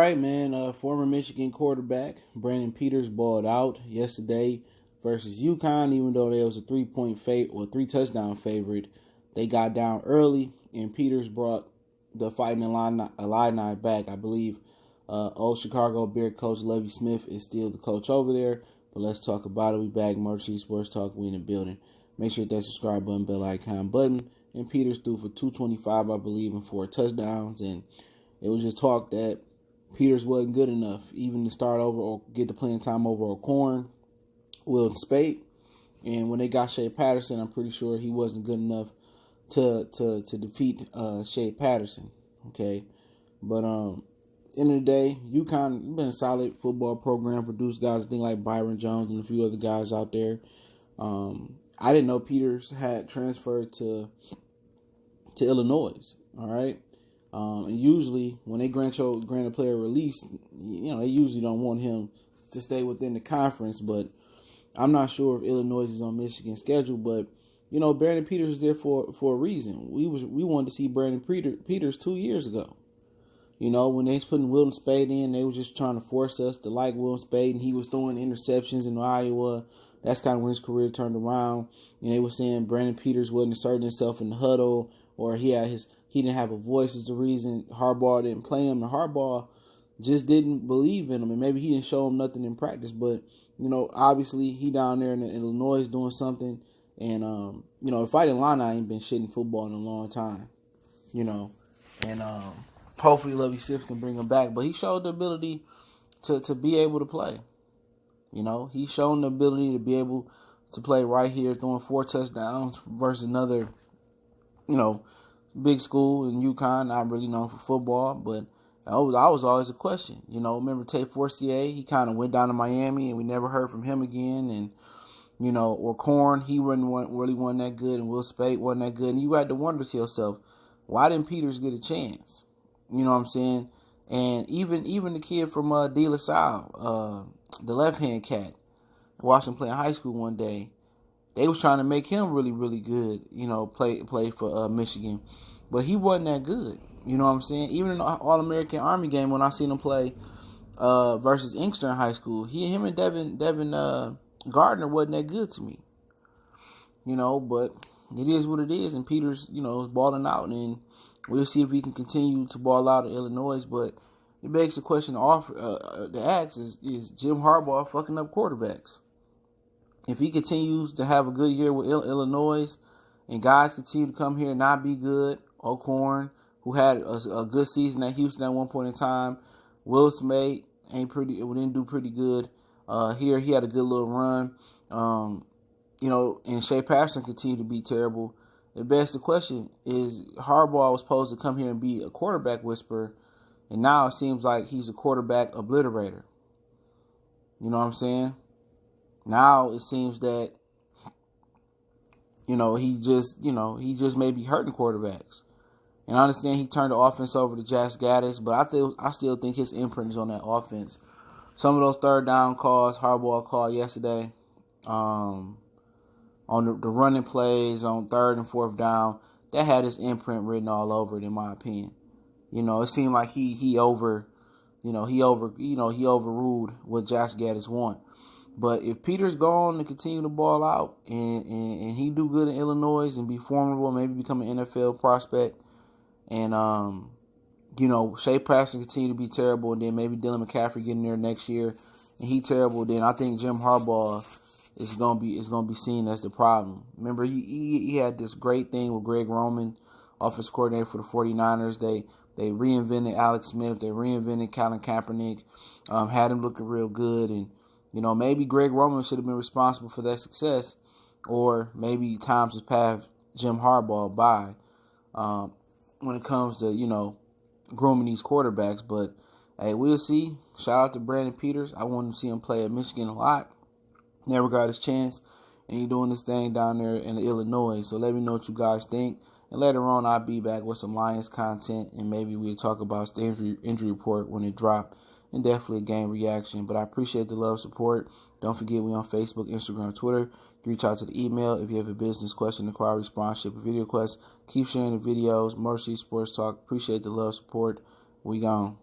right, man. Former Michigan quarterback Brandon Peters balled out yesterday versus UConn. Even though there was a 3-touchdown favorite, they got down early, and Peters brought the Fighting Illini back. I believe old Chicago Bear coach Lovie Smith is still the coach over there. But let's talk about it. We back. Motor City Sports Talk. We in the building. Make sure that subscribe button, bell icon button. And Peters threw for 225, I believe, and 4 touchdowns. And it was just talk that Peters wasn't good enough, even to start over or get the playing time over O'Corn, Wilton Spate. And when they got Shea Patterson, I'm pretty sure he wasn't good enough to defeat Shea Patterson. Okay, but end of the day, UConn been a solid football program, produced guys, I think like Byron Jones and a few other guys out there. I didn't know Peters had transferred to Illinois. All right. And usually when they grant a player release, they usually don't want him to stay within the conference. But I'm not sure if Illinois is on Michigan's schedule. But Brandon Peters is there for a reason. We wanted to see Brandon Peters 2 years ago. When they was putting Wilton Spade in, they were just trying to force us to like Wilton Spade, and he was throwing interceptions in Iowa. That's kind of when his career turned around. And they were saying Brandon Peters wasn't asserting himself in the huddle, or he didn't have a voice is the reason Harbaugh didn't play him. And Harbaugh just didn't believe in him, and maybe he didn't show him nothing in practice. But obviously he down there in Illinois doing something. And the Fighting Illini ain't been shitting football in a long time. And hopefully Lovie Smith can bring him back. But he showed the ability to be able to play. He's shown the ability to be able to play right here, throwing 4 touchdowns versus another, big school in UConn, not really known for football. But that was always a question. Remember Tate Forcier? He kind of went down to Miami, and we never heard from him again. And, O'Corn, he really wasn't that good, and Will Spate wasn't that good. And you had to wonder to yourself, why didn't Peters get a chance? You know what I'm saying? And even the kid from De La Salle, the left-hand cat, I watched him play in high school one day. They was trying to make him really, really good, play for Michigan. But he wasn't that good. You know what I'm saying? Even in the All-American Army game, when I seen him play versus Inkster in high school, him and Devin Gardner wasn't that good to me. But it is what it is. And Peters, is balling out. And we'll see if he can continue to ball out in Illinois. But it begs the question to ask is Jim Harbaugh fucking up quarterbacks? If he continues to have a good year with Illinois and guys continue to come here and not be good, O'Corn, who had a good season at Houston at one point in time, Will Smith didn't do pretty good. Here he had a good little run. And Shea Patterson continued to be terrible. It begs the question, is Harbaugh was supposed to come here and be a quarterback whisperer, and now it seems like he's a quarterback obliterator. You know what I'm saying? Now it seems that, he just may be hurting quarterbacks. And I understand he turned the offense over to Josh Gaddis, but I still think his imprint is on that offense. Some of those third down calls Harbaugh called yesterday, on the running plays on 3rd and 4th down, that had his imprint written all over it, in my opinion. It seemed like he overruled what Josh Gaddis want. But if Peters gone to continue to ball out and he do good in Illinois and be formidable, maybe become an NFL prospect, and Shea Patterson continue to be terrible, and then maybe Dylan McCaffrey get in there next year and he terrible, then I think Jim Harbaugh is gonna be seen as the problem. Remember, he had this great thing with Greg Roman, offense coordinator for the 49ers. They reinvented Alex Smith. They reinvented Colin Kaepernick. Had him looking real good. And, maybe Greg Roman should have been responsible for that success. Or maybe times has passed Jim Harbaugh by when it comes to, grooming these quarterbacks. But, hey, we'll see. Shout out to Brandon Peters. I wanted to see him play at Michigan a lot. Never got his chance. And he's doing this thing down there in Illinois. So let me know what you guys think. And later on, I'll be back with some Lions content, and maybe we'll talk about the injury report when it dropped, and definitely a game reaction. But I appreciate the love and support. Don't forget, we on Facebook, Instagram, Twitter. You can reach out to the email if you have a business question, inquiry, sponsorship, or video request. Keep sharing the videos. Motor City Sports Talk. Appreciate the love, support. We gone.